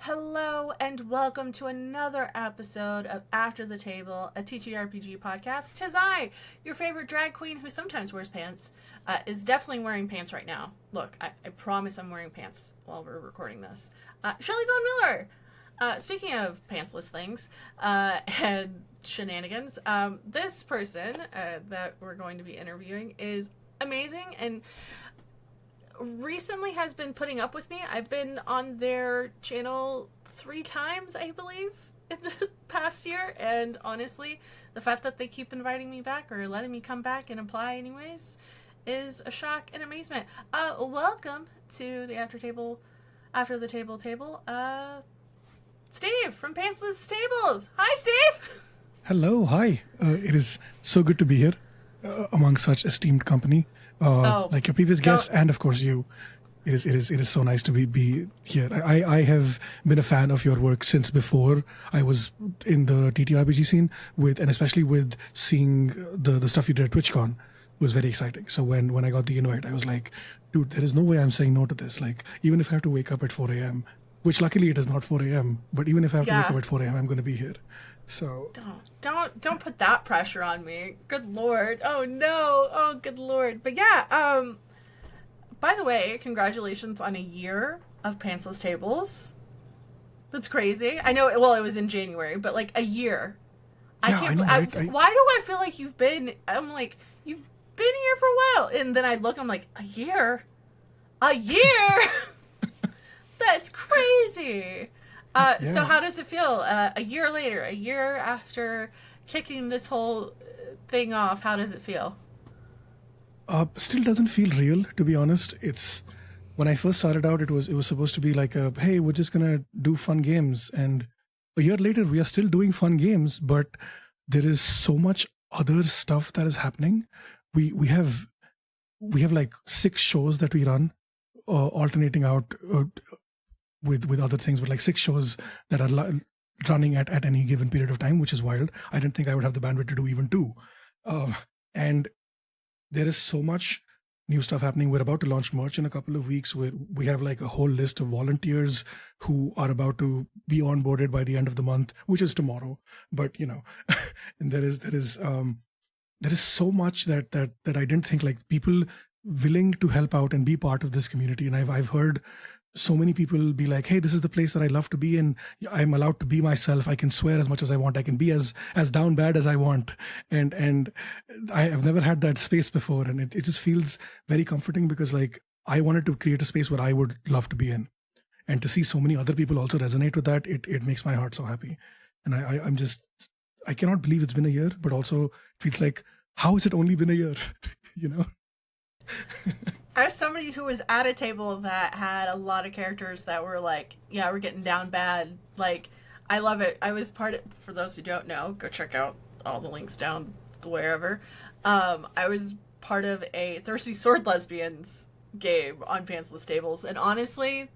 Hello and welcome to another episode of After the Table, a TTRPG podcast. Tis I, your favorite drag queen who sometimes wears pants, is definitely wearing pants right now. Look, I promise I'm wearing pants while we're recording this. Shelly Von Miller. Speaking of pantsless things and shenanigans, this person that we're going to be interviewing is amazing and recently has been putting up with me. I've been on their channel 3 times, I believe, in the past year, and honestly, the fact that they keep inviting me back or letting me come back and apply anyways is a shock and amazement. Welcome to the After the Table, Steve from Pantsless Stables. Hi, Steve! Hello, hi. It is so good to be here among such esteemed company. Like your previous guest, and of course you. It is so nice to be here. I have been a fan of your work since before I was in the TTRPG scene, and especially with seeing the stuff you did at TwitchCon was very exciting. So when I got the invite, I was like, dude, there is no way I'm saying no to this. Like, even if I have to wake up at 4 a.m., which luckily it is not 4 a.m., but even if I have to wake up at 4 a.m., I'm going to be here. So don't put that pressure on me. Good Lord. Oh no. Oh good Lord. But yeah, by the way, congratulations on a year of Pantsless Tables. That's crazy. I know, well, it was in January, but like a year. I can't, I know, why do I feel like you've been here for a while? And then I look, I'm like, a year? A year? That's crazy. So how does it feel? A year later, a year after kicking this whole thing off, how does it feel? Still doesn't feel real, to be honest. It's when I first started out, it was supposed to be like hey, we're just gonna do fun games, and a year later we are still doing fun games, but there is so much other stuff that is happening. We have like 6 shows that we run, alternating out with other things, but like 6 shows that are running at any given period of time, which is wild. I didn't think I would have the bandwidth to do even 2. And there is so much new stuff happening. We're about to launch merch in a couple of weeks where we have like a whole list of volunteers who are about to be onboarded by the end of the month, which is tomorrow. But and there is so much that I didn't think, like, people willing to help out and be part of this community. And I've heard so many people be like, hey, this is the place that I love to be in. I'm allowed to be myself. I can swear as much as I want. I can be as down bad as I want. And I have never had that space before. And it just feels very comforting because, like, I wanted to create a space where I would love to be in. And to see so many other people also resonate with that, it makes my heart so happy. And I cannot believe it's been a year, but also it feels like, how has it only been a year? As somebody who was at a table that had a lot of characters that were like, yeah, we're getting down bad. Like, I love it. I was for those who don't know, go check out all the links down wherever. I was part of a Thirsty Sword Lesbians game on Pantsless Tables. And honestly,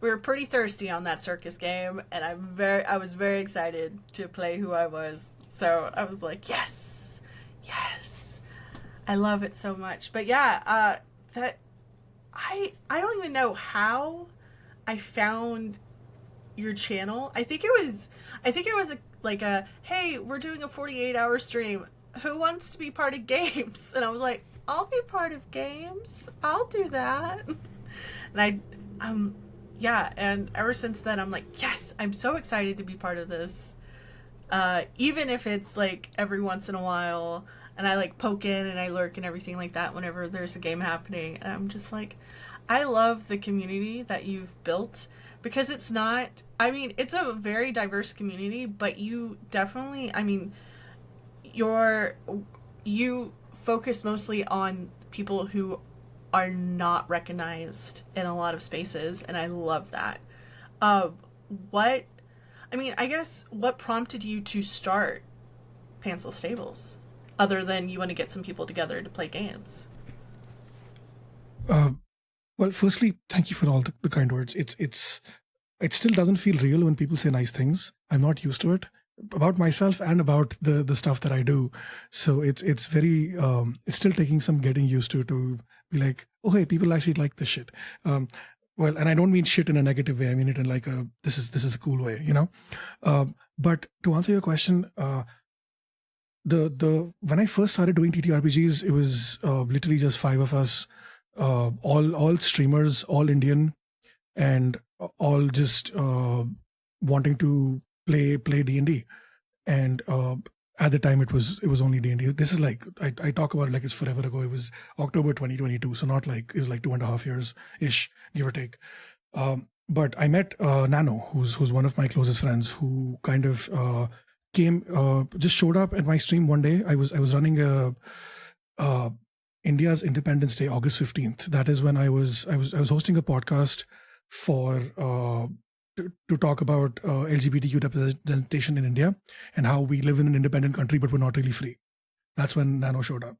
we were pretty thirsty on that circus game. And I was very excited to play who I was. So I was like, yes. I love it so much. But yeah, that I don't even know how I found your channel. I think it was a hey, we're doing a 48-hour stream. Who wants to be part of games? And I was like, I'll be part of games. I'll do that. And and ever since then I'm like, yes, I'm so excited to be part of this. Even if it's like every once in a while and I like poke in and I lurk and everything like that whenever there's a game happening. And I'm just like, I love the community that you've built because it's a very diverse community, but you definitely, you focus mostly on people who are not recognized in a lot of spaces. And I love that. What prompted you to start Pantsless Stables? Other than you want to get some people together to play games? Well, firstly, thank you for all the kind words. It still doesn't feel real when people say nice things. I'm not used to it about myself and about the stuff that I do. So it's very it's still taking some getting used to be like, oh hey, people actually like this shit. well, and I don't mean shit in a negative way. I mean it in like a this is a cool way, you know. But to answer your question, the when I first started doing TTRPGs, it was literally just five of us, all streamers, all Indian, and all just wanting to play D&D. And at the time it was only D&D. This is like I talk about it like it's forever ago. It was October 2022, so not like it was like 2.5 years ish, give or take. But I met Nano, who's one of my closest friends, who kind of came just showed up at my stream one day. I was running a India's Independence Day, August 15th. That is when I was hosting a podcast for to talk about LGBTQ representation in India and how we live in an independent country, but we're not really free. That's when Nano showed up.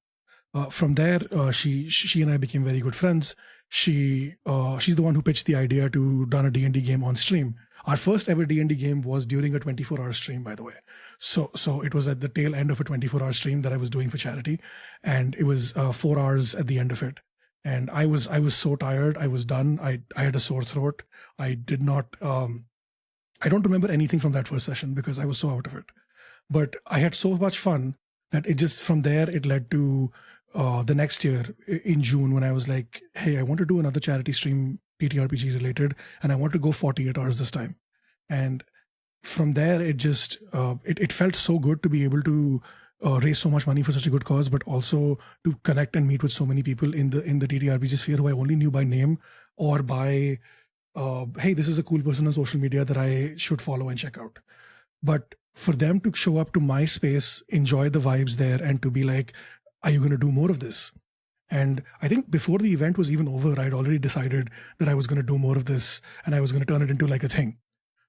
From there, she and I became very good friends. She's the one who pitched the idea to run a D&D game on stream. Our first ever D&D game was during a 24-hour stream, by the way. So it was at the tail end of a 24-hour stream that I was doing for charity, and it was 4 hours at the end of it. And I was so tired. I was done. I had a sore throat. I did not. I don't remember anything from that first session because I was so out of it. But I had so much fun that it just from there it led to the next year in June when I was like, hey, I want to do another charity stream, TTRPG related, and I want to go 48 hours this time. And from there, it just it felt so good to be able to raise so much money for such a good cause, but also to connect and meet with so many people in the TTRPG sphere who I only knew by name or by hey, this is a cool person on social media that I should follow and check out. But for them to show up to my space, enjoy the vibes there, and to be like, are you going to do more of this? And I think before the event was even over, I'd already decided that I was going to do more of this and I was going to turn it into like a thing.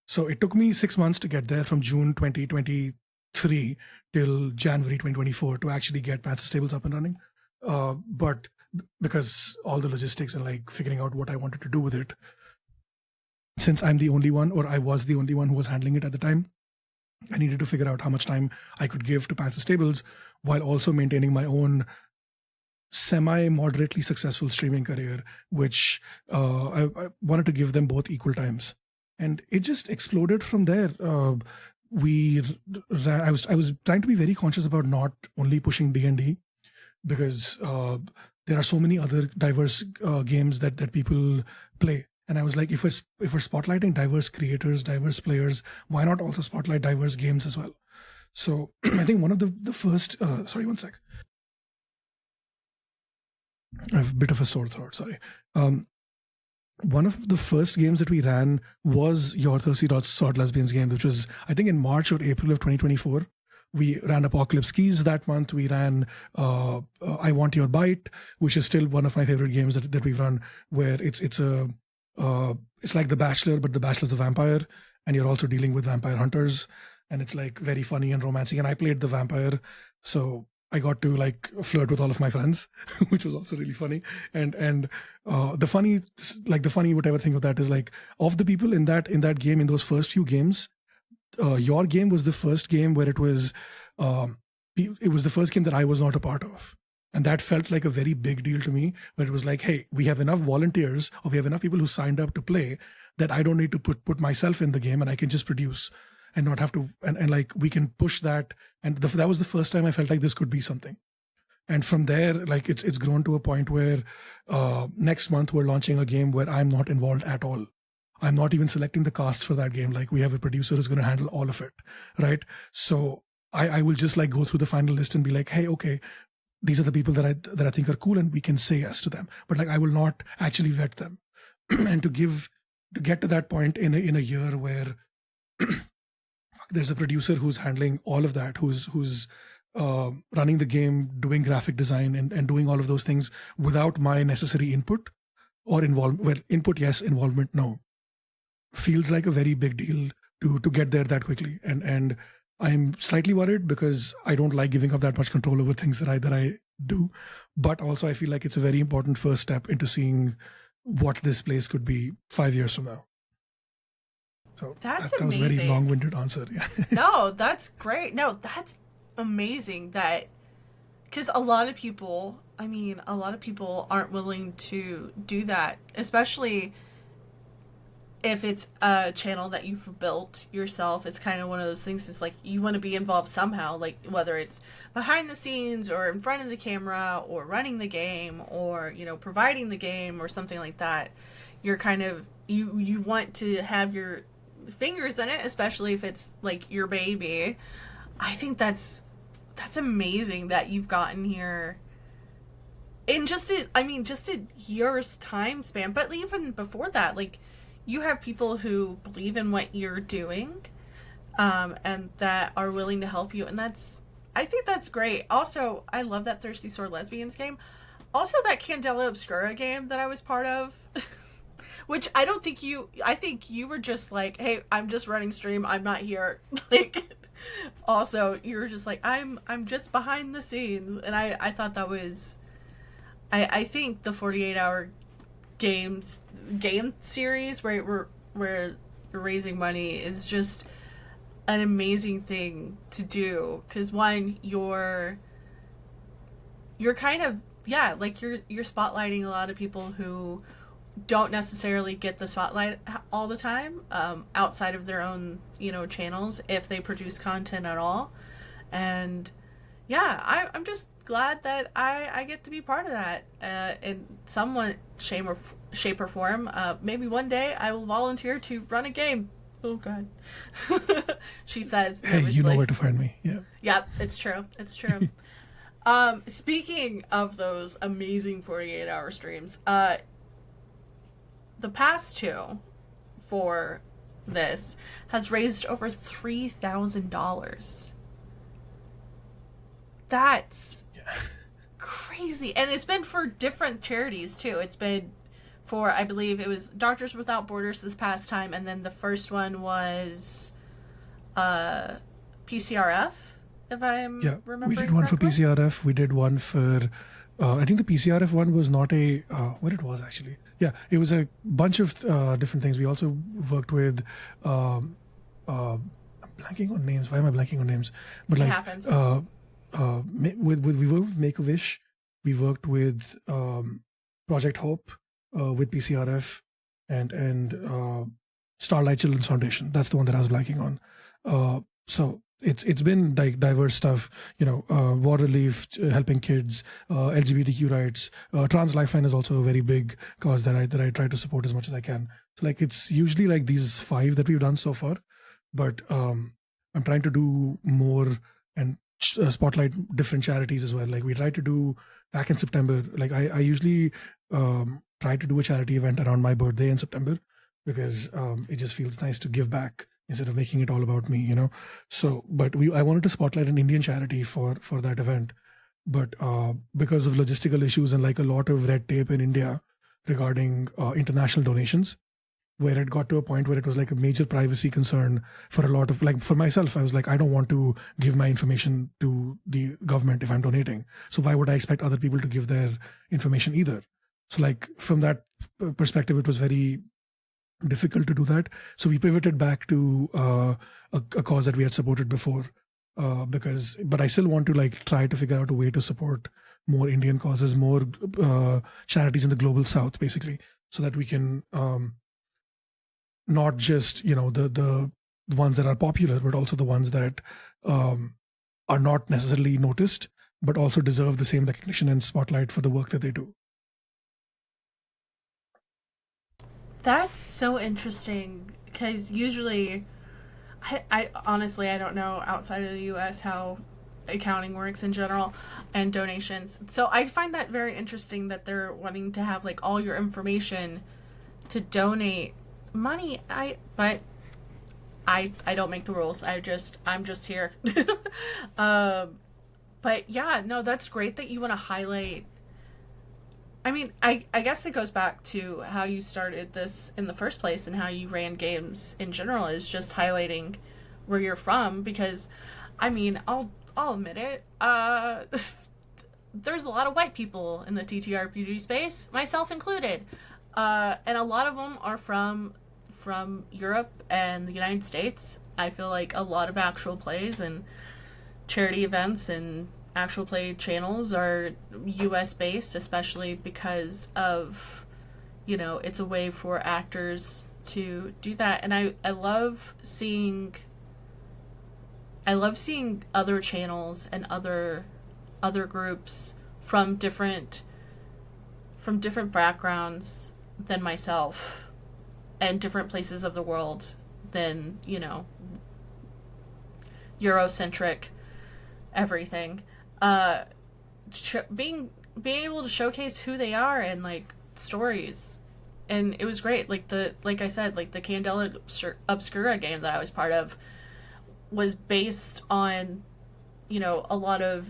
So it took me 6 months to get there, from June 2023 till January 2024 to actually get Pantsless tables up and running. But because all the logistics and like figuring out what I wanted to do with it, since I'm the only one, or I was the only one who was handling it at the time, I needed to figure out how much time I could give to Pantsless tables while also maintaining my own semi-moderately successful streaming career, which I wanted to give them both equal times. And it just exploded from there. I was trying to be very conscious about not only pushing D&D because there are so many other diverse games that people play. And I was like, if we're spotlighting diverse creators, diverse players, why not also spotlight diverse games as well? So I think one of the first, sorry, one sec. I have a bit of a sore throat, sorry. One of the first games that we ran was your Thirsty Sword Lesbians game, which was, I think, in March or April of 2024. We ran Apocalypse Keys that month. We ran I Want Your Bite, which is still one of my favorite games that we've run, where it's like The Bachelor, but The Bachelor's a vampire, and you're also dealing with vampire hunters, and it's like very funny and romantic. And I played the vampire, so I got to like flirt with all of my friends, which was also really funny. And the funny whatever thing of that is like, of the people in that game, in those first few games, your game was the first game where it was the first game that I was not a part of. And that felt like a very big deal to me, where it was like, hey, we have enough volunteers, or we have enough people who signed up to play, that I don't need to put myself in the game, and I can just produce and not have to, and like we can push that. And that was the first time I felt like this could be something. And from there, like it's grown to a point where next month we're launching a game where I'm not involved at all. I'm not even selecting the cast for that game. Like we have a producer who's going to handle all of it, right? So I will just like go through the final list and be like, hey, okay, these are the people that I think are cool, and we can say yes to them. But like I will not actually vet them. And to get to that point in a year where there's a producer who's handling all of that, who's running the game, doing graphic design and doing all of those things without my necessary input or involvement. Well, input yes, involvement no. Feels like a very big deal to get there that quickly. And I'm slightly worried because I don't like giving up that much control over things that I do. But also I feel like it's a very important first step into seeing what this place could be 5 years from now. So that was a very long-winded answer. Yeah. No, that's great. No, that's amazing because a lot of people aren't willing to do that, especially if it's a channel that you've built yourself, it's kind of one of those things. It's like you want to be involved somehow, like whether it's behind the scenes or in front of the camera or running the game or, you know, providing the game or something like that. You're kind of, you want to have your fingers in it, especially if it's like your baby. I think that's amazing that you've gotten here in just a year's time span. But even before that, like, you have people who believe in what you're doing, and that are willing to help you, and I think that's great. Also, I love that Thirsty Sword Lesbians game. Also, that Candela Obscura game that I was part of, which I think you were just like, hey, I'm just running stream, I'm not here. Like, also, you were just like, I'm just behind the scenes, and I thought that was, I think the 48-hour game series where you're raising money is just an amazing thing to do, because one, you're kind of, yeah, like you're spotlighting a lot of people who don't necessarily get the spotlight all the time, outside of their own, you know, channels, if they produce content at all. And yeah, I'm just glad that I get to be part of that, in somewhat shape or form. Maybe one day I will volunteer to run a game. Oh God. She says Hey, you know where to find me. Yeah. Yep, it's true. It's true. Speaking of those amazing 48-hour streams, the past two for this has raised over $3,000. That's crazy. And it's been for different charities too. It's been for, I believe it was Doctors Without Borders this past time, and then the first one was PCRF, if I'm remembering we did one correctly. for PCRF. We did one for I think the PCRF one was not a what it was actually. Yeah, it was a bunch of different things. We also worked with I'm blanking on names. Why am I blanking on names? But It like happens. we worked with Make a Wish. We worked with Project Hope, with PCRF, and Starlight Children's Foundation. That's the one that I was blanking on. So it's been like diverse stuff, you know, war relief, helping kids, LGBTQ rights. Trans Lifeline is also a very big cause that I try to support as much as I can. So like it's usually like these 5 that we've done so far, but I'm trying to do more and spotlight different charities as well. Like we tried to do back in September. Like I usually try to do a charity event around my birthday in September, because it just feels nice to give back instead of making it all about me, you know. So, but I wanted to spotlight an Indian charity for that event, but because of logistical issues and like a lot of red tape in India regarding international donations, where it got to a point where it was like a major privacy concern for a lot of, like, for myself, I was like, I don't want to give my information to the government if I'm donating. So why would I expect other people to give their information either? So like from that perspective, it was very difficult to do that. So we pivoted back to a cause that we had supported before, but I still want to like try to figure out a way to support more Indian causes, more charities in the global South, basically, so that we can not just, you know, the ones that are popular, but also the ones that are not necessarily noticed, but also deserve the same recognition and spotlight for the work that they do. That's so interesting, because usually, I honestly, I don't know outside of the US how accounting works in general and donations. So I find that very interesting that they're wanting to have like all your information to donate money. But I don't make the rules. I'm just here. But yeah, no, that's great that you want to highlight. I mean, I guess it goes back to how you started this in the first place and how you ran games in general, is just highlighting where you're from, because I mean, I'll admit it, there's a lot of white people in the TTRPG space, myself included. And a lot of them are from Europe and the United States. I feel like a lot of actual plays and charity events and actual play channels are US based, especially because of, you know, it's a way for actors to do that. And I love seeing other channels and other groups from different backgrounds than myself and different places of the world than, you know, Eurocentric everything. Being able to showcase who they are and like stories, and it was great. Like I said, like the Candela Obscura game that I was part of was based on, you know, a lot of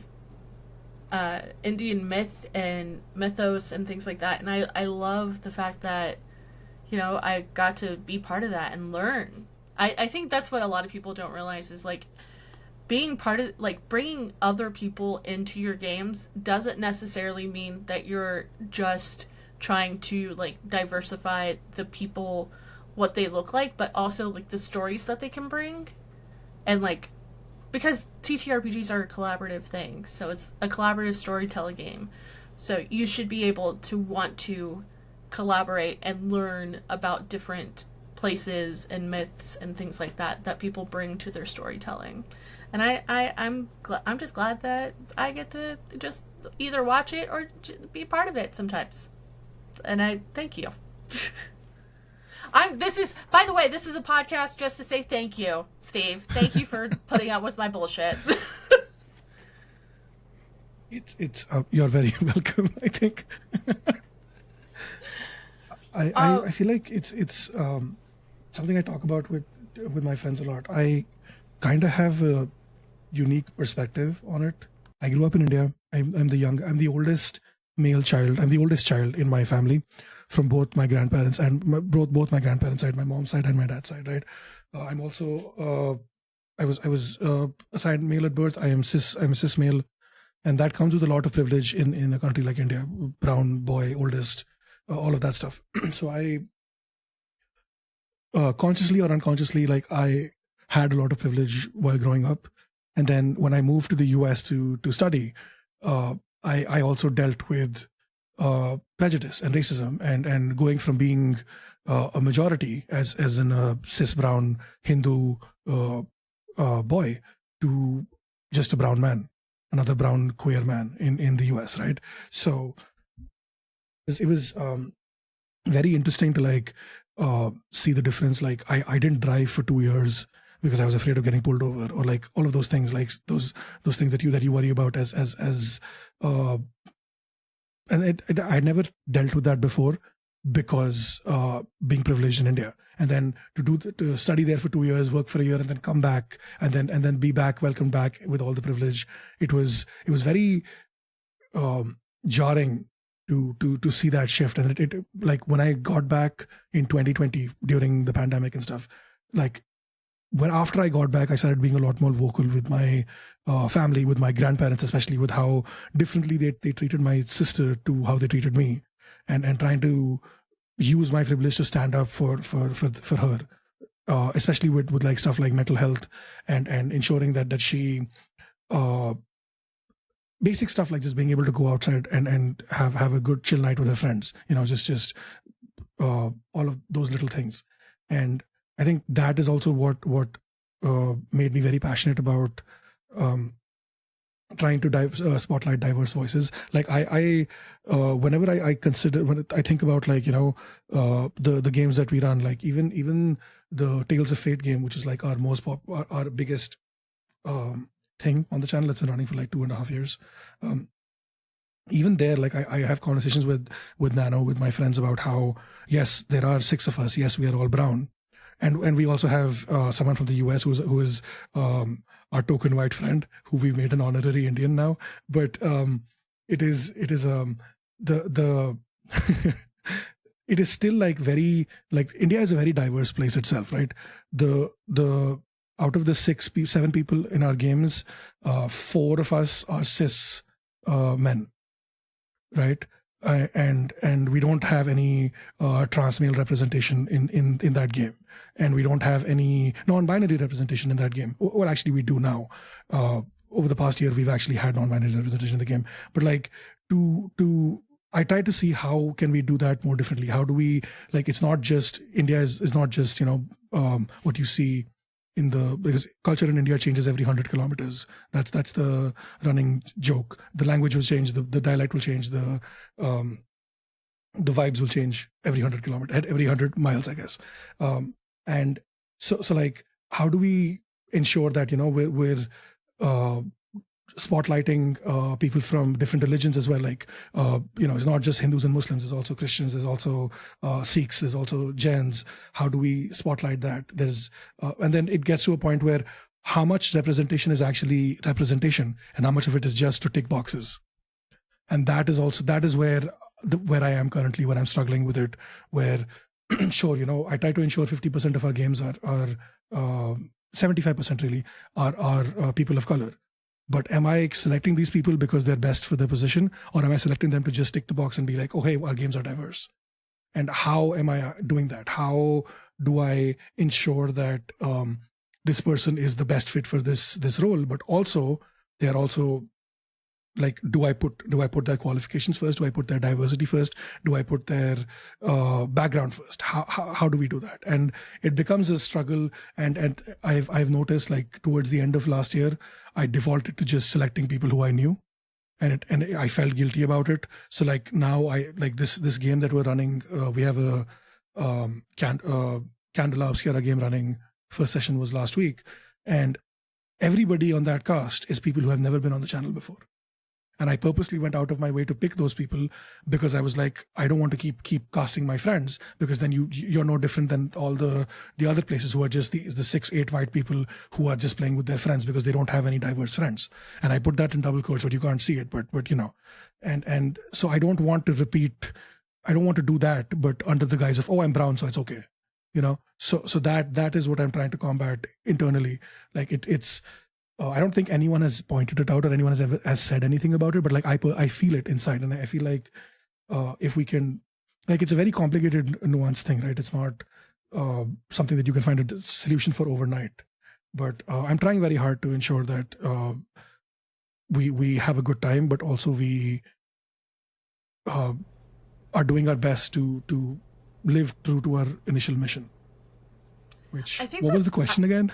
Indian myth and mythos and things like that. And I love the fact that, you know, I got to be part of that and learn. I think that's what a lot of people don't realize is like being part of, like, bringing other people into your games doesn't necessarily mean that you're just trying to like diversify the people, what they look like, but also like the stories that they can bring. And like, because TTRPGs are a collaborative thing, so it's a collaborative storytelling game. So you should be able to want to collaborate and learn about different places and myths and things like that that people bring to their storytelling. And I'm just glad that I get to just either watch it or be part of it sometimes. And I thank you. By the way, this is a podcast just to say thank you, Steve. Thank you for putting up with my bullshit. It's you're very welcome, I think. I feel like it's something I talk about with my friends a lot. I kind of have a unique perspective on it. I grew up in India. I'm the oldest male child. I'm the oldest child in my family, from both my grandparents and both my grandparents' side, my mom's side and my dad's side. Right. I'm also I was assigned male at birth. I'm a cis male, and that comes with a lot of privilege in a country like India. Brown boy, oldest, all of that stuff. So I consciously or unconsciously, like, I had a lot of privilege while growing up. And then when I moved to the US to study, I also dealt with prejudice and racism, and going from being a majority as in a cis brown Hindu boy to just a brown man, another brown queer man in the US, right? So it was very interesting to like see the difference. Like I didn't drive for 2 years because I was afraid of getting pulled over, or like all of those things, like those things that you worry about as and I never dealt with that before, because being privileged in India, and then to study there for 2 years, work for a year, and then come back, and then be back, welcome back with all the privilege. It was very jarring to see that shift. And it like when I got back in 2020 during the pandemic and stuff, like when after I got back, I started being a lot more vocal with my family, with my grandparents, especially with how differently they treated my sister to how they treated me, and trying to use my privilege to stand up for her, especially with like stuff like mental health, and ensuring that she basic stuff like just being able to go outside and have a good chill night with her friends, just all of those little things. And I think that is also what made me very passionate about trying to spotlight diverse voices. Like I whenever I consider, when I think about, like, the games that we run, like even the Tales of Fate game, which is like our our biggest thing on the channel. It's been running for like 2.5 years. Even there, like I have conversations with Nano, with my friends, about how, yes, there are 6 of us. Yes, we are all brown. And we also have someone from the US who is our token white friend, who we've made an honorary Indian now. But it is the it is still like very, like, India is a very diverse place itself, right? The out of the 7 people in our games, 4 of us are cis men, right? And we don't have any trans male representation in that game, and we don't have any non-binary representation in that game. Well, actually, we do now. Over the past year, we've actually had non-binary representation in the game. But like to I try to see how can we do that more differently. How do we, like, it's not just India is not just what you see in the, because culture in India changes every 100 kilometers. That's the running joke. The language will change, the dialect will change, the vibes will change every 100 kilometers, at every 100 miles, I guess. And so like, how do we ensure that we're uh, spotlighting people from different religions as well? Like, it's not just Hindus and Muslims. There's also Christians. There's also Sikhs. There's also Jains. How do we spotlight that? And then it gets to a point where how much representation is actually representation, and how much of it is just to tick boxes. And that is where I am currently, where I'm struggling with it. Where sure, I try to ensure 50% of our games are 75% really are people of color. But am I selecting these people because they're best for their position, or am I selecting them to just tick the box and be like, oh, hey, our games are diverse? And how am I doing that? How do I ensure that this person is the best fit for this role? But also, they're also like, do I put their qualifications first? Do I put their diversity first? Do I put their background first? How do we do that? And it becomes a struggle. And I've noticed, like, towards the end of last year, I defaulted to just selecting people who I knew, and I felt guilty about it. So like now, I like this game that we're running. We have a Candela Obscura game running. First session was last week, and everybody on that cast is people who have never been on the channel before. And I purposely went out of my way to pick those people, because I was like, I don't want to keep casting my friends, because then you're no different than all the other places who are just the 6-8 white people who are just playing with their friends because they don't have any diverse friends. And I put that in double quotes, but you can't see it. But and so I don't want to repeat. I don't want to do that, but under the guise of, oh, I'm brown, so it's okay. So that is what I'm trying to combat internally. Like it's. I don't think anyone has pointed it out, or anyone has said anything about it, but like I feel it inside, and I feel like if we can, like, it's a very complicated, nuanced thing, right? It's not something that you can find a solution for overnight. But I'm trying very hard to ensure that we have a good time, but also we are doing our best to live true to our initial mission. What was the question again?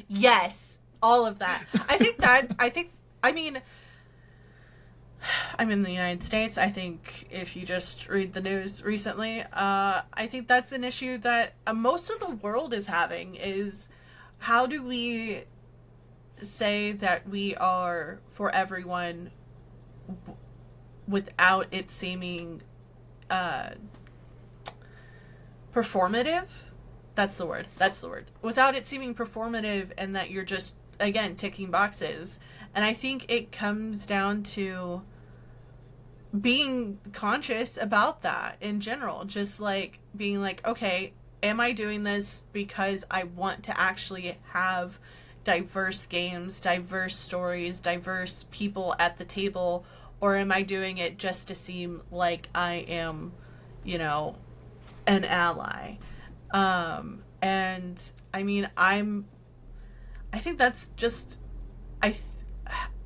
Yes, all of that. I mean, I'm in the United States. I think if you just read the news recently, I think that's an issue that most of the world is having, is how do we say that we are for everyone without it seeming performative? That's the word. Without it seeming performative, and that you're just, again, ticking boxes. And I think it comes down to being conscious about that in general. Just like being like, okay, am I doing this because I want to actually have diverse games, diverse stories, diverse people at the table? Or am I doing it just to seem like I am, an ally? And I mean, I think that's just,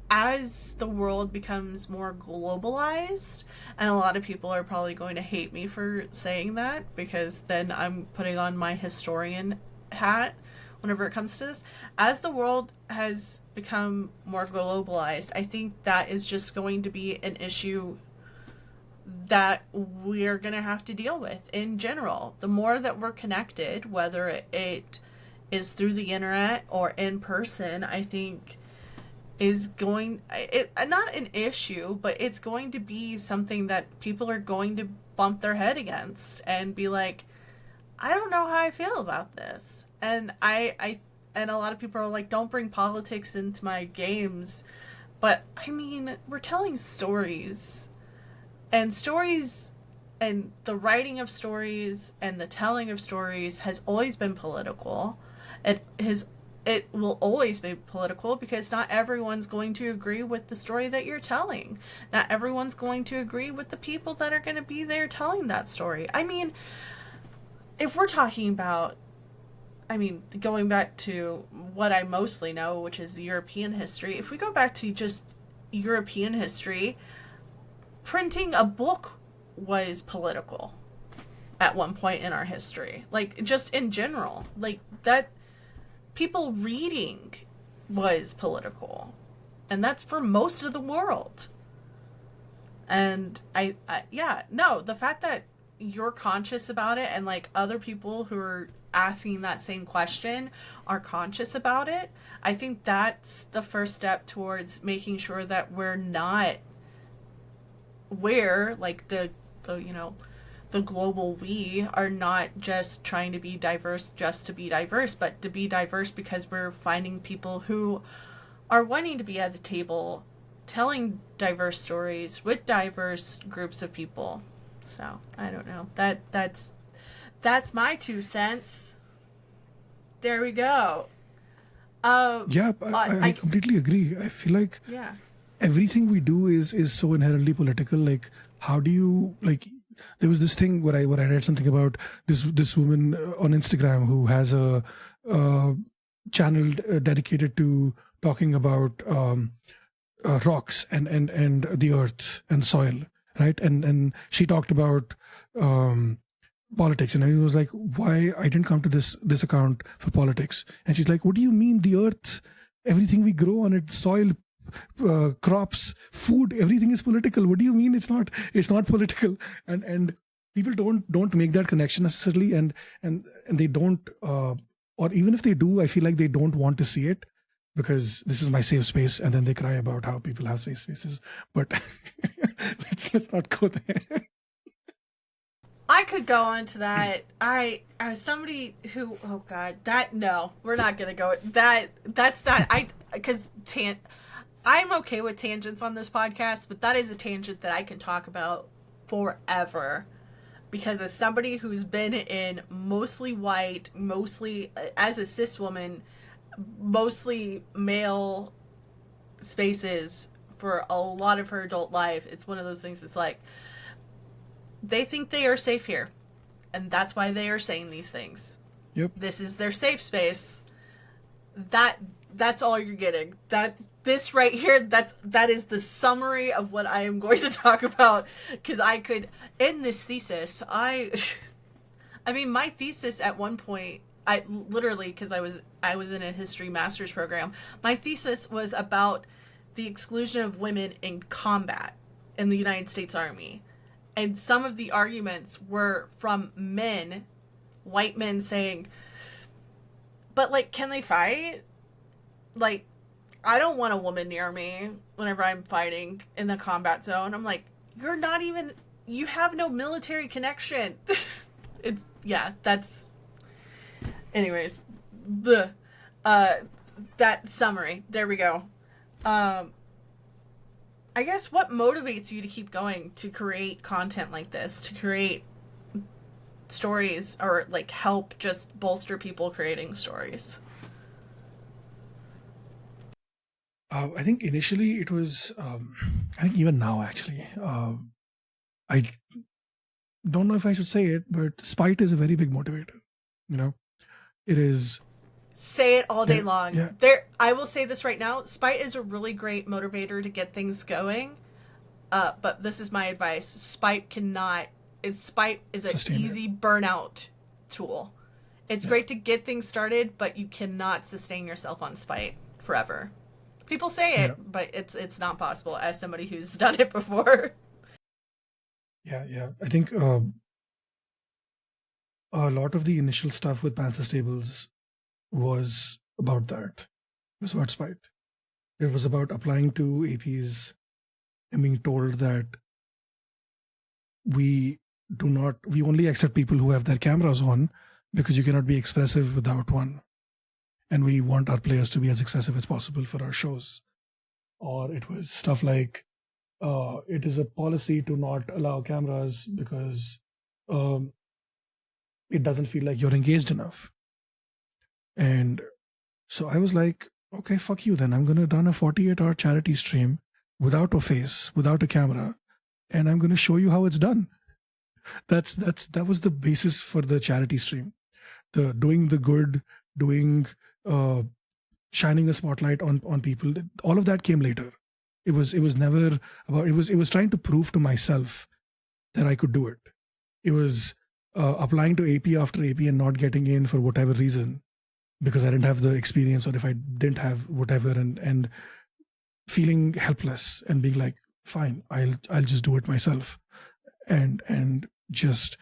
as the world becomes more globalized, and a lot of people are probably going to hate me for saying that, because then I'm putting on my historian hat whenever it comes to this. As the world has become more globalized, I think that is just going to be an issue that we're going to have to deal with in general. The more that we're connected, whether it is through the internet or in person, I think is not an issue, but it's going to be something that people are going to bump their head against and be like, I don't know how I feel about this. And and a lot of people are like, don't bring politics into my games. But I mean, we're telling stories. And stories, and the writing of stories and the telling of stories has always been political. It will always be political, because not everyone's going to agree with the story that you're telling. Not everyone's going to agree with the people that are going to be there telling that story. I mean, if we're talking about, going back to what I mostly know, which is European history, if we go back to just European history, printing a book was political at one point in our history. Like, just in general. Like, that people reading was political. And that's for most of the world. And the fact that you're conscious about it and like other people who are asking that same question are conscious about it, I think that's the first step towards making sure that like the global we are not just trying to be diverse just to be diverse, but to be diverse because we're finding people who are wanting to be at a table telling diverse stories with diverse groups of people. So I don't know. That's my 2 cents. There we go. Yeah, I completely agree. I feel like everything we do is so inherently political. Like, how do you like? There was this thing where I read something about this woman on Instagram who has a channel dedicated to talking about rocks and the earth and soil, right? And she talked about politics, and I was like, why I didn't come to this account for politics? And she's like, what do you mean the earth, everything we grow on it, soil, crops, food, everything is political? What do you mean it's not political? And people don't make that connection necessarily, and they don't, or even if they do, I feel like they don't want to see it because this is my safe space, and then they cry about how people have safe spaces. But let's not go there. I could go on to that. I was somebody who, oh God, no, we're not gonna go. That's not, because I'm okay with tangents on this podcast, but that is a tangent that I can talk about forever. Because as somebody who's been in mostly white, mostly as a cis woman, mostly male spaces for a lot of her adult life, it's one of those things. It's like, they think they are safe here, and that's why they are saying these things. Yep. This is their safe space. That's all you're getting. This right here, that is the summary of what I am going to talk about. Because I could, in this thesis, I mean, my thesis at one point, I literally, because I was in a history master's program, my thesis was about the exclusion of women in combat in the United States Army. And some of the arguments were from men, white men, saying, but, like, can they fight? Like, I don't want a woman near me whenever I'm fighting in the combat zone. I'm like, you have no military connection. Anyways, that summary. There we go. I guess what motivates you to keep going, to create content like this, to create stories, or like help just bolster people creating stories? I think initially it was, I think even now actually, I don't know if I should say it, but spite is a very big motivator. You know, it is. Say it all day long. Yeah. I will say this right now. Spite is a really great motivator to get things going. But this is my advice. Spite is an easy burnout tool. It's great to get things started, but you cannot sustain yourself on spite forever. People say it, but it's not possible, as somebody who's done it before. Yeah. I think a lot of the initial stuff with Pantsless tables was about that. It was about spite. It was about applying to APs and being told that we only accept people who have their cameras on because you cannot be expressive without one. And we want our players to be as expressive as possible for our shows. Or it was stuff like, it is a policy to not allow cameras because it doesn't feel like you're engaged enough. And so I was like, okay, fuck you then. I'm going to run a 48-hour charity stream without a face, without a camera, and I'm going to show you how it's done. That was the basis for the charity stream. The doing the good, shining a spotlight on people, all of that came later. It was never about it was trying to prove to myself that I could do it. It was applying to AP after AP and not getting in for whatever reason because I didn't have the experience, or if I didn't have whatever, and feeling helpless and being like, fine, I'll just do it myself, and just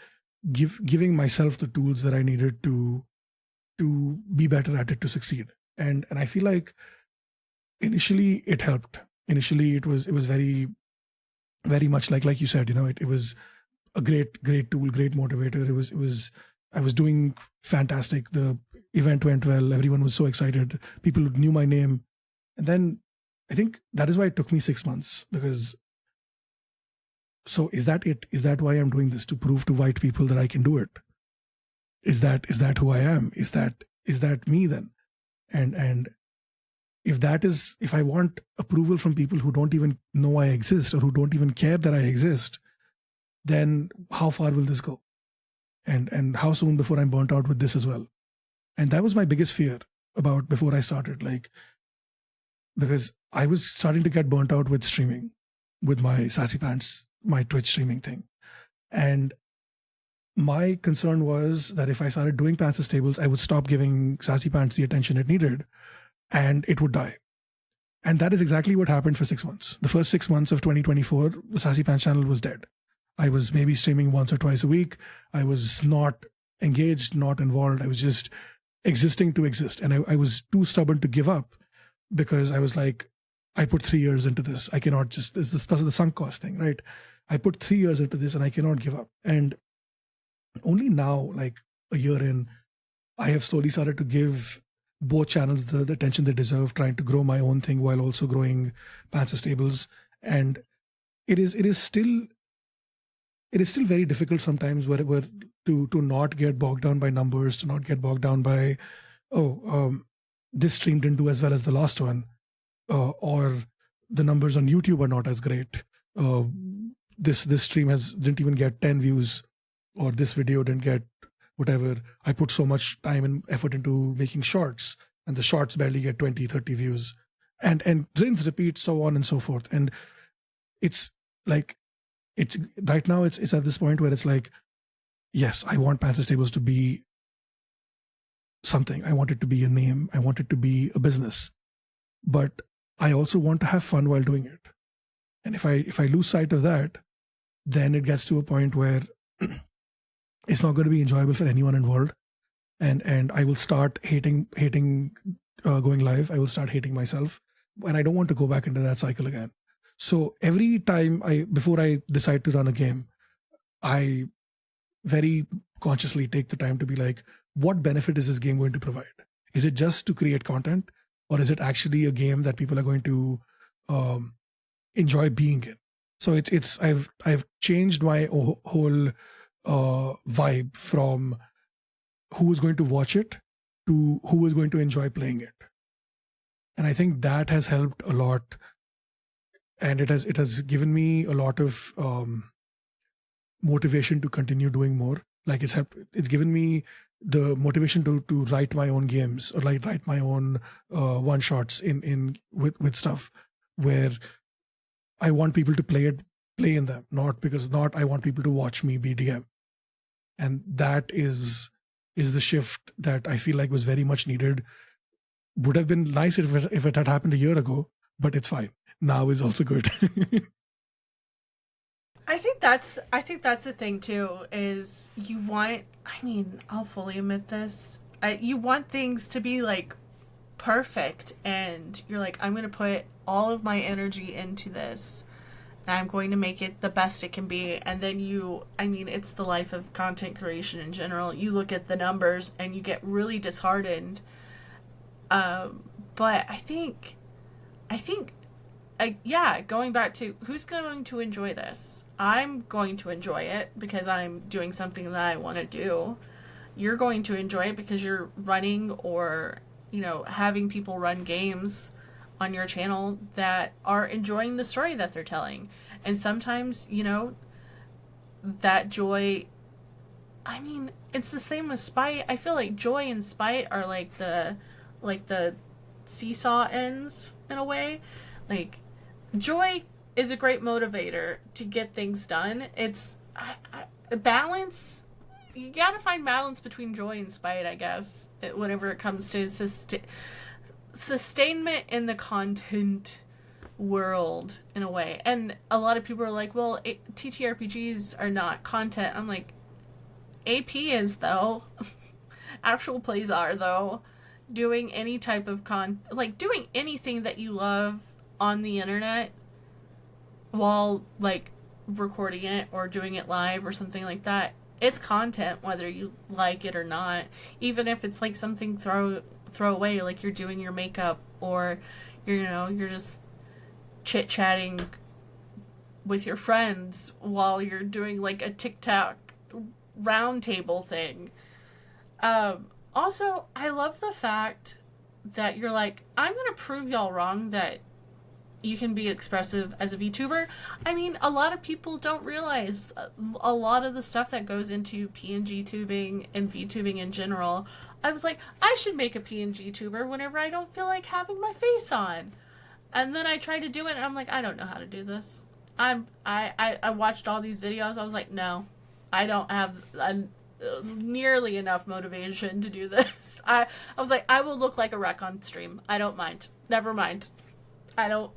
giving myself the tools that I needed to be better at it, to succeed. And I feel like initially it helped. Initially it was very, very much like you said, it was a great tool, great motivator. It was I was doing fantastic. The event went well. Everyone was so excited. People knew my name. And then I think that is why it took me 6 months, because so is that it? Is that why I'm doing this? To prove to white people that I can do it? Is that who I am? Is that me then? And if I want approval from people who don't even know I exist, or who don't even care that I exist, then how far will this go? And how soon before I'm burnt out with this as well? And that was my biggest fear about before I started, like, because I was starting to get burnt out with streaming, with my Sassy Pants, my Twitch streaming thing. And my concern was that if I started doing Pantsless tables, I would stop giving Sassy Pants the attention it needed, and it would die. And that is exactly what happened for 6 months. The first 6 months of 2024, the Sassy Pants channel was dead. I was maybe streaming once or twice a week. I was not engaged, not involved. I was just existing to exist. And I was too stubborn to give up, because I was like, I put 3 years into this. I cannot just, this is the sunk cost thing, right? I put 3 years into this and I cannot give up. And only now, like a year in, I have slowly started to give both channels the attention they deserve, trying to grow my own thing while also growing Pantsless tables. And it is still very difficult sometimes, where to not get bogged down by numbers, to not get bogged down by, this stream didn't do as well as the last one, or the numbers on YouTube are not as great. This stream didn't even get 10 views, or this video didn't get whatever. I put so much time and effort into making shorts, and the shorts barely get 20, 30 views, and rinse, repeat, so on and so forth. And it's like, it's right now it's at this point where it's like, yes, I want Pantsless tables to be something. I want it to be a name. I want it to be a business, but I also want to have fun while doing it. And if I lose sight of that, then it gets to a point where it's not going to be enjoyable for anyone involved, and I will start hating going live. I will start hating myself, and I don't want to go back into that cycle again. So every time before I decide to run a game, I very consciously take the time to be like, what benefit is this game going to provide? Is it just to create content, or is it actually a game that people are going to enjoy being in? So I've changed my whole vibe from who is going to watch it to who is going to enjoy playing it. And I think that has helped a lot, and it has given me a lot of motivation to continue doing more. Like it's given me the motivation to write my own games, or like write my own one shots with stuff where I want people to play in them, not I want people to watch me be DM. And that is the shift that I feel like was very much needed. Would have been nice if it had happened a year ago, but it's fine. Now is also good. I think that's the thing too, is you want, I mean, I'll fully admit this, you want things to be like perfect, and you're like, I'm going to put all of my energy into this, and I'm going to make it the best it can be. And then it's the life of content creation in general. You look at the numbers and you get really disheartened. But I think, going back to who's going to enjoy this. I'm going to enjoy it because I'm doing something that I want to do. You're going to enjoy it because you're running, or, having people run games on your channel that are enjoying the story that they're telling. And sometimes, that joy, it's the same with spite. I feel like joy and spite are like the seesaw ends in a way. Like, joy is a great motivator to get things done. It's balance. You gotta find balance between joy and spite, I guess, whenever it comes to sustainment in the content world, in a way. And a lot of people are like, well, TTRPGs are not content. I'm like, AP is, though. Actual plays are, though. Doing any type of doing anything that you love on the internet while, like, recording it or doing it live or something like that, it's content whether you like it or not. Even if it's like something throw away, like you're doing your makeup, or you're just chit-chatting with your friends while you're doing like a TikTok round table thing. Also, I love the fact that you're like, I'm gonna prove y'all wrong that you can be expressive as a VTuber. I mean, a lot of people don't realize a lot of the stuff that goes into PNG tubing and VTubing in general. I was like, I should make a PNG tuber whenever I don't feel like having my face on. And then I tried to do it and I'm like, I don't know how to do this. I watched all these videos. I was like, no, I don't have nearly enough motivation to do this. I was like, I will look like a wreck on stream. I don't mind. Never mind. I don't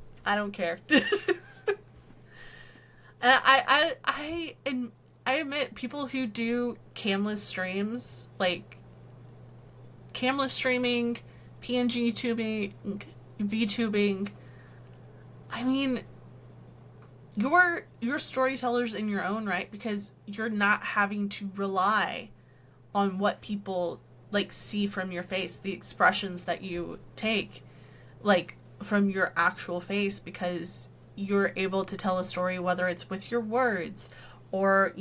care. And I admit, people who do camless streams, like camless streaming, PNG tubing, VTubing, I mean, you're storytellers in your own right, because you're not having to rely on what people like see from your face, the expressions that you take, like from your actual face, because you're able to tell a story, whether it's with your words or,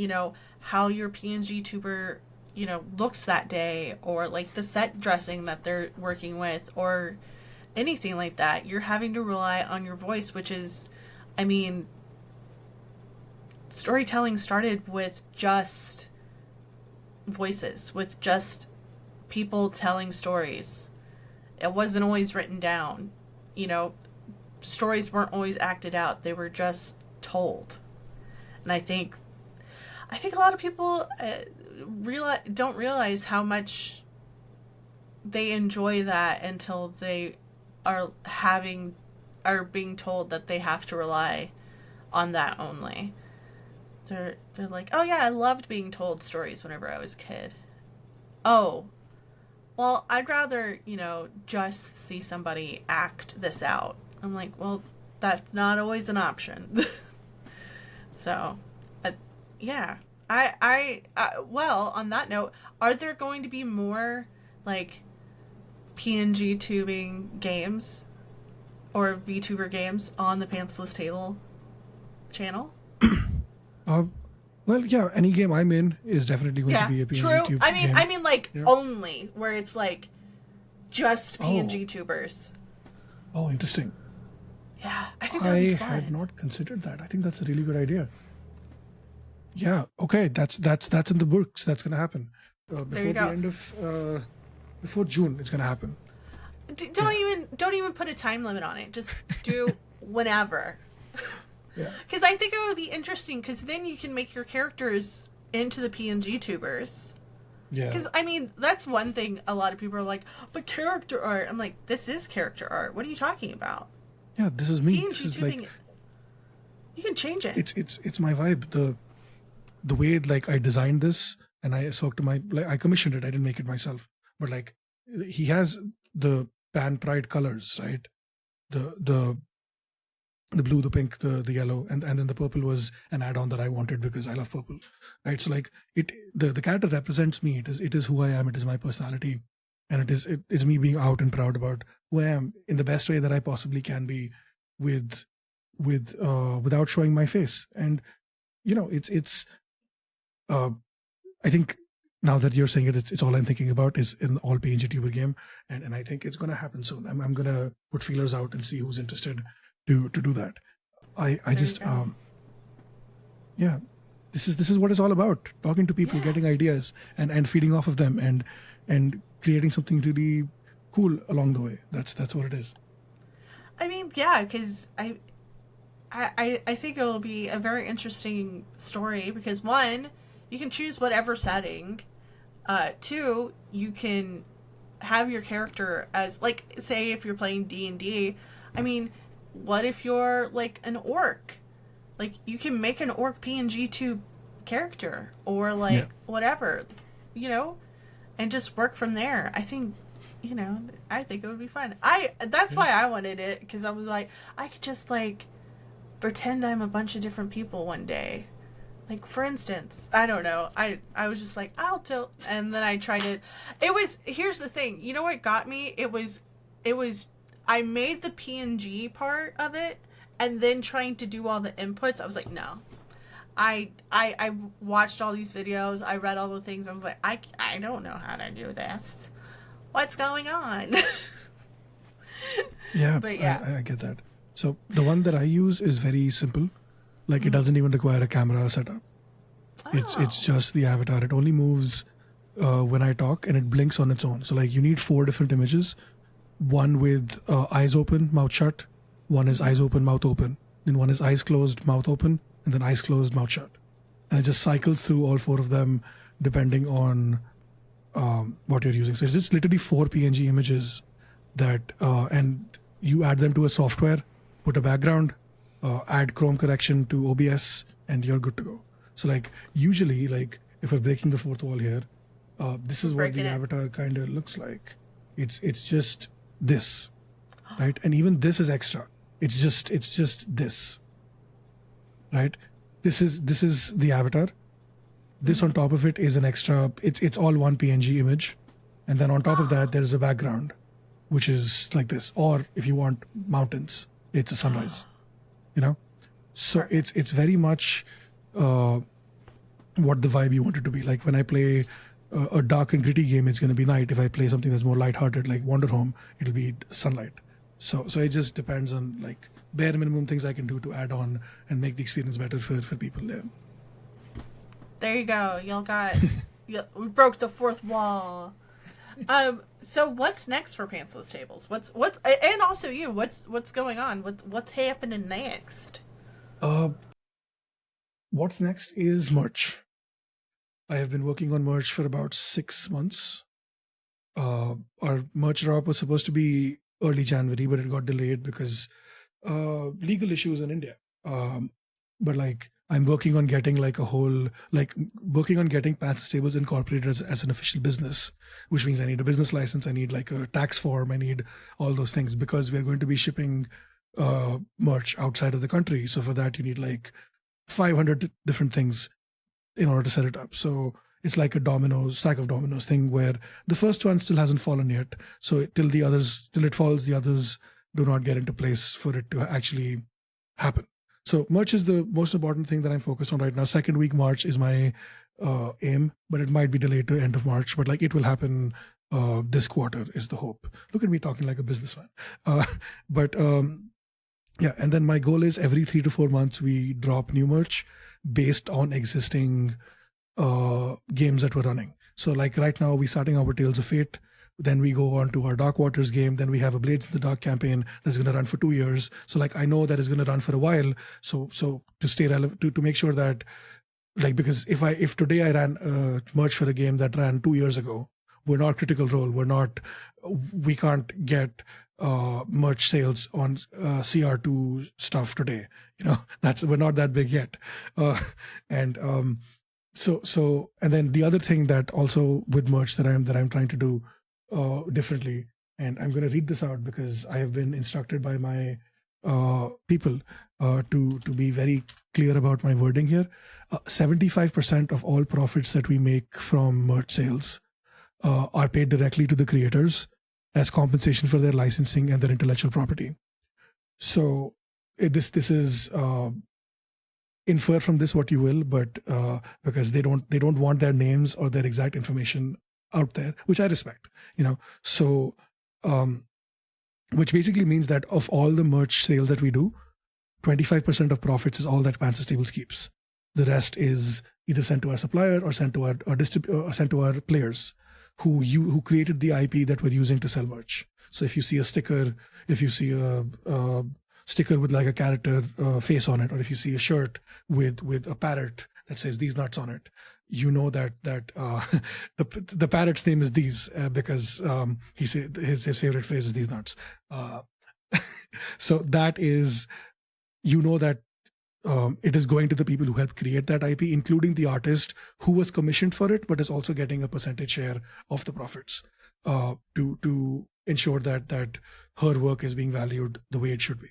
how your PNG tuber, looks that day, or like the set dressing that they're working with, or anything like that. You're having to rely on your voice, which is, I mean, storytelling started with just voices, with just people telling stories. It wasn't always written down. Stories weren't always acted out. They were just told. And I think a lot of people don't realize how much they enjoy that until they are being told that they have to rely on that only. They're like, oh yeah, I loved being told stories whenever I was a kid. Oh, well, I'd rather, just see somebody act this out. I'm like, well, that's not always an option. So, yeah. Well, on that note, are there going to be more, like, PNG tubing games or VTuber games on the Pantsless Table channel? Well, yeah, any game I'm in is definitely going to be a PNG true. tube I game. mean, like, only where it's like just PNG tubers. Oh, interesting. Yeah, I think that would be fun. I had not considered that. I think that's a really good idea. Yeah. Okay. That's in the books. That's gonna happen before the end of before June. It's gonna happen. Don't even put a time limit on it. Just do whenever. Yeah. Because I think it would be interesting. Because then you can make your characters into the PNG tubers. Yeah. Because I mean, that's one thing. A lot of people are like, "But character art." I'm like, "This is character art. What are you talking about?" Yeah. This is me. PNG this is tubing, like. You can change it. It's my vibe. The way like I designed this, and I spoke to I commissioned it. I didn't make it myself, but like he has the Pan Pride colors, right? The blue, the pink, the yellow, and then the purple was an add-on that I wanted because I love purple, right? So like the character represents me. It is who I am. It is my personality, and it is me being out and proud about who I am in the best way that I possibly can be, without showing my face. And it's I think now that you're saying it's all I'm thinking about is an all PNG tuber game, and I think it's gonna happen soon. I'm gonna put feelers out and see who's interested to do that. I just yeah, this is what it's all about: talking to people, getting ideas, and feeding off of them, and creating something really cool along the way. That's what it is. I mean, yeah, because I think it'll be a very interesting story because one, you can choose whatever setting. Two, you can have your character as like say if you're playing D&D. I mean, what if you're like an orc? Like you can make an orc PNG2 character or like Yeah. whatever, you know, and just work from there. I think I think it would be fun. That's why I wanted it because I was like I could just like pretend I'm a bunch of different people one day. Like for instance, I don't know. I was just like I'll tilt, and then I tried it. It was here's the thing. You know what got me? It was I made the PNG part of it, and then trying to do all the inputs. I was like no. I watched all these videos. I read all the things. I was like I don't know how to do this. What's going on? Yeah, But yeah. I get that. So the one that I use is very simple. Like it doesn't even require a camera setup. It's just the avatar. It only moves when I talk, and it blinks on its own. So like you need 4 different images. One with eyes open, mouth shut. One is eyes open, mouth open. Then one is eyes closed, mouth open, and then eyes closed, mouth shut. And it just cycles through all 4 of them depending on what you're using. So it's just literally 4 PNG images that, and you add them to a software, put a background, add Chrome correction to OBS, and you're good to go. So like usually, like if we're breaking the fourth wall here, this is what the Breaking it. avatar kind of looks like. It's just this, right? And even this is extra. It's just this, right? This is the avatar. This on top of it is an extra. It's all one PNG image, and then on top of that there is a background, which is like this. Or if you want mountains, it's a sunrise. You know, so it's very much what the vibe you want it to be. Like when I play a dark and gritty game, it's going to be night. If I play something that's more lighthearted, like Wander Home, it'll be sunlight. So it just depends on like bare minimum things I can do to add on and make the experience better for people. Yeah. There you go. We broke the fourth wall. So what's next for Pantsless Tables? What's and also you? What's going on? What's happening next? What's next is merch. I have been working on merch for about 6 months. Our merch drop was supposed to be early January, but it got delayed because legal issues in India. But like I'm working on getting getting Pantsless Tables incorporated as an official business, which means I need a business license, I need like a tax form, I need all those things because we're going to be shipping merch outside of the country. So for that you need like 500 different things in order to set it up. So it's like a stack of dominoes thing where the first one still hasn't fallen yet. So till it falls, the others do not get into place for it to actually happen. So merch is the most important thing that I'm focused on right now. Second week March is my aim, but it might be delayed to end of March. But like it will happen this quarter is the hope. Look at me talking like a businessman. Yeah, and then my goal is every 3 to 4 months we drop new merch based on existing games that we're running. So like right now we're starting our Tales of Fate. Then we go on to our Dark Waters game. Then we have a Blades in the Dark campaign that's going to run for 2 years. So like I know that is going to run for a while. So to stay relevant, to make sure that like because if today I ran merch for a game that ran 2 years ago, we're not Critical Role. We can't get merch sales on CR2 stuff today. You know, we're not that big yet. So and then the other thing that also with merch that I'm trying to do differently, and I'm going to read this out because I have been instructed by my people to be very clear about my wording here. 75% of all profits that we make from merch sales are paid directly to the creators as compensation for their licensing and their intellectual property. So this is infer from this what you will, but because they don't want their names or their exact information out there, which I respect, you know. So which basically means that of all the merch sales that we do, 25% of profits is all that Pantsless Tables keeps. The rest is either sent to our supplier or sent to or sent to our players who created the IP that we're using to sell merch. So if you see a sticker, if you see sticker with like a character face on it, or if you see a shirt with a parrot that says these nuts on it, you know that the parrot's name is these because he said his favorite phrase is these nuts. So that is, you know that it is going to the people who helped create that IP, including the artist who was commissioned for it, but is also getting a percentage share of the profits to ensure that her work is being valued the way it should be.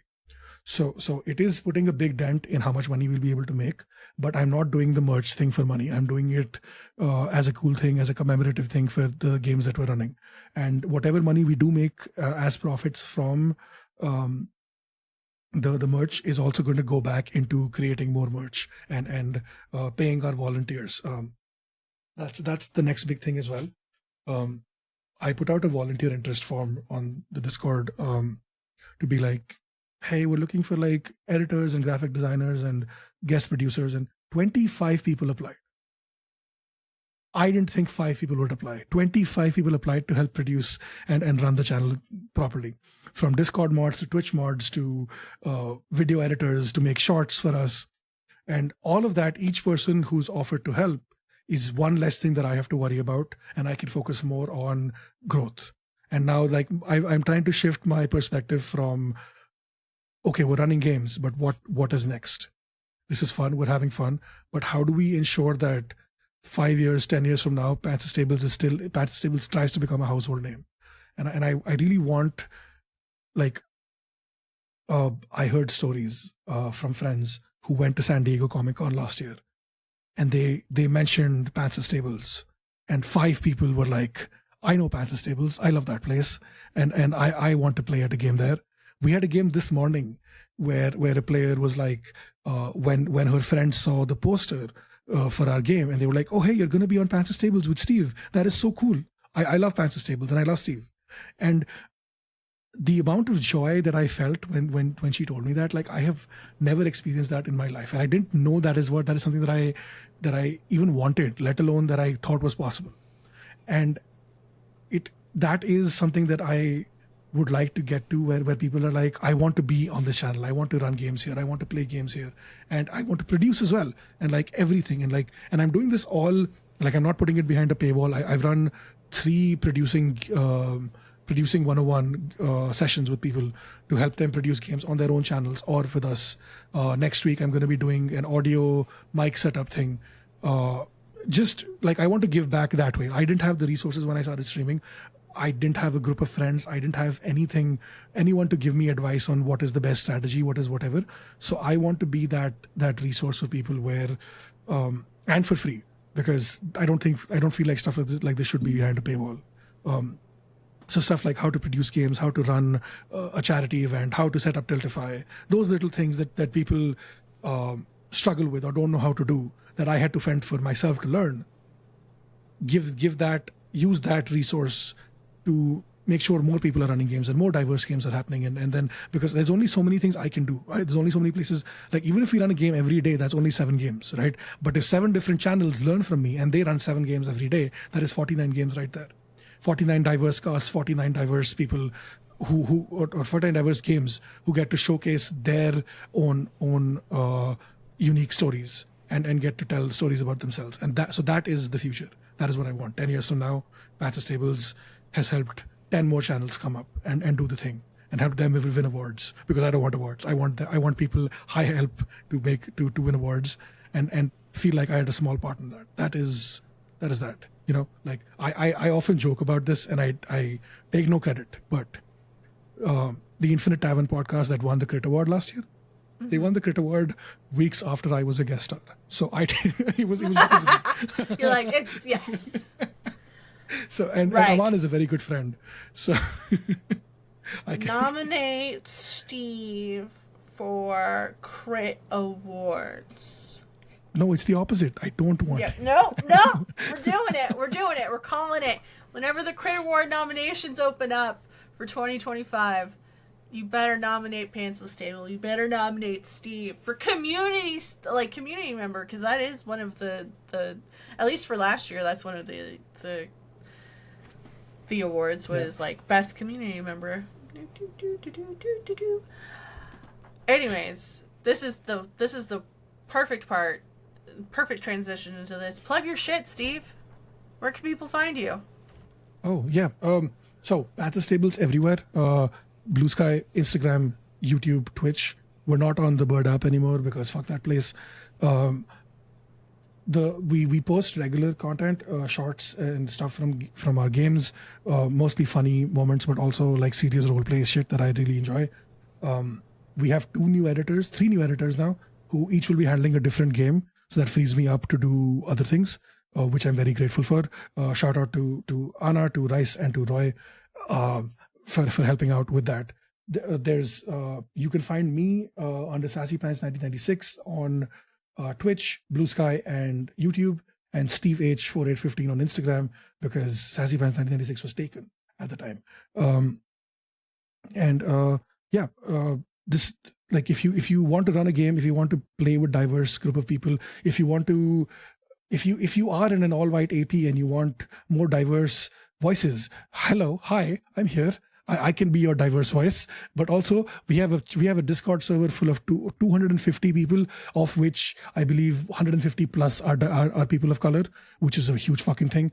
So it is putting a big dent in how much money we'll be able to make, but I'm not doing the merch thing for money. I'm doing it as a cool thing, as a commemorative thing for the games that we're running. And whatever money we do make as profits from the merch is also going to go back into creating more merch and paying our volunteers. That's the next big thing as well. I put out a volunteer interest form on the Discord to be like, hey, we're looking for like editors and graphic designers and guest producers, and 25 people applied. I didn't think 5 people would apply. 25 people applied to help produce and run the channel properly. From Discord mods to Twitch mods to video editors to make shorts for us. And all of that, each person who's offered to help is one less thing that I have to worry about, and I can focus more on growth. And now like I'm trying to shift my perspective from, okay, we're running games, but what is next? This is fun, we're having fun, but how do we ensure that 5 years, 10 years from now, Pantsless Tables tries to become a household name? And I really want, like, I heard stories from friends who went to San Diego Comic-Con last year, and they mentioned Pantsless Tables, and 5 people were like, I know Pantsless Tables, I love that place, and I want to play at a game there. We had a game this morning where a player was like, when her friends saw the poster for our game, and they were like, oh, hey, you're going to be on Pantsless Tables with Steve. That is so cool. I love Pantsless Tables, and I love Steve. And the amount of joy that I felt when she told me that, like, I have never experienced that in my life. And I didn't know that is something that I even wanted, let alone that I thought was possible. And that is something that I would like to get to, where people are like, I want to be on this channel, I want to run games here, I want to play games here, and I want to produce as well, and like everything, and I'm doing this all, like, I'm not putting it behind a paywall. I've run 3 producing 101 sessions with people to help them produce games on their own channels or with us. Next week I'm going to be doing an audio mic setup thing. Just like, I want to give back that way. I didn't have the resources when I started streaming. I didn't have a group of friends. I didn't have anyone to give me advice on what is the best strategy, what is whatever. So I want to be that resource for people where, and for free, because I don't feel like stuff like this should be behind a paywall. So stuff like how to produce games, how to run a charity event, how to set up Tiltify, those little things that people struggle with or don't know how to do, that I had to fend for myself to learn. Use that resource to make sure more people are running games and more diverse games are happening. And then, because there's only so many things I can do, right? There's only so many places. Like, even if we run a game every day, that's only 7 games, right? But if 7 different channels learn from me and they run 7 games every day, that is 49 games right there. 49 diverse casts, 49 diverse people or 49 diverse games who get to showcase their own unique stories and get to tell stories about themselves. And that is the future. That is what I want. 10 years from now, Pantsless Tables has helped 10 more channels come up and do the thing and help them win awards, because I don't want awards. I want people I help to win awards and feel like I had a small part in that. That is that. You know, like, I often joke about this and I take no credit, but the Infinite Tavern podcast that won the Crit Award last year, they won the Crit Award weeks after I was a guest star. So it was because of me. You're like, it's yes. So and Aman is a very good friend. So I can nominate Steve for Crit Awards. No, it's the opposite. I don't want. Yeah, no, we're doing it. We're calling it. Whenever the Crit Award nominations open up for 2025, you better nominate Pantsless Table. You better nominate Steve for community member, because that is one of the at least for last year, that's one of the awards was like best community member. Anyways, this is the perfect part, perfect transition into this. Plug your shit, Steve. Where can people find you? Oh yeah. So Pantsless tables everywhere. Blue Sky, Instagram, YouTube, Twitch. We're not on the Bird app anymore because fuck that place. Um, the we post regular content, shorts and stuff from our games, mostly funny moments, but also like serious role play shit that I really enjoy. We have three new editors now, who each will be handling a different game. So that frees me up to do other things, which I'm very grateful for. Shout out to Anna, to Rice, and to Roy uh, for helping out with that. There's You can find me under Sassy Pants 1996 on Twitch, Blue Sky, and YouTube, and Steve H 4815 on Instagram because Sassy Pants 1996 was taken at the time. Um, and yeah, this like if you want to run a game, if you want to play with diverse group of people, if you want to if you are in an all white AP and you want more diverse voices, hello, hi, I'm here. I can be your diverse voice, but also we have a Discord server full of 250 people, of which I believe 150 plus are people of color, which is a huge fucking thing.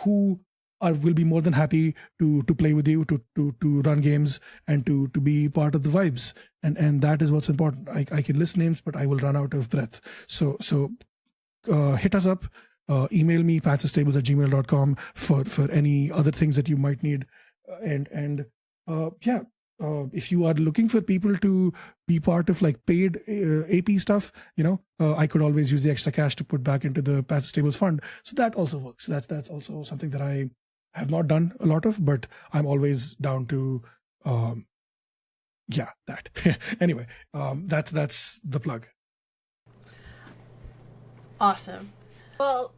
Who will be more than happy to play with you, to run games, and to be part of the vibes. And that is what's important. I can list names, but I will run out of breath. So hit us up, email me patchestables@gmail.com for any other things that you might need. And yeah, if you are looking for people to be part of like paid AP stuff, I could always use the extra cash to put back into the Patch Stables fund. So that also works. That's also something that I have not done a lot of, but I'm always down to yeah, that. Anyway, that's the plug. Awesome. Well,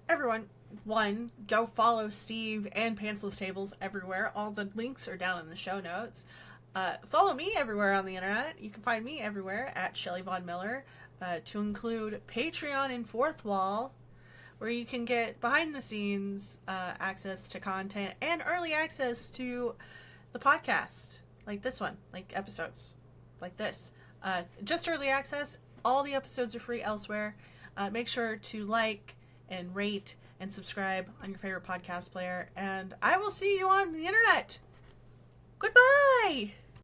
everyone, one, go follow Steve and Pantsless Tables everywhere. All the links are down in the show notes. Follow me everywhere on the internet. You can find me everywhere at Shelly Von Miller, to include Patreon and Fourth Wall, where you can get behind the scenes access to content and early access to the podcast, like this one, like episodes like this. Just early access. All the episodes are free elsewhere. Make sure to like and rate and subscribe on your favorite podcast player, and I will see you on the internet. Goodbye!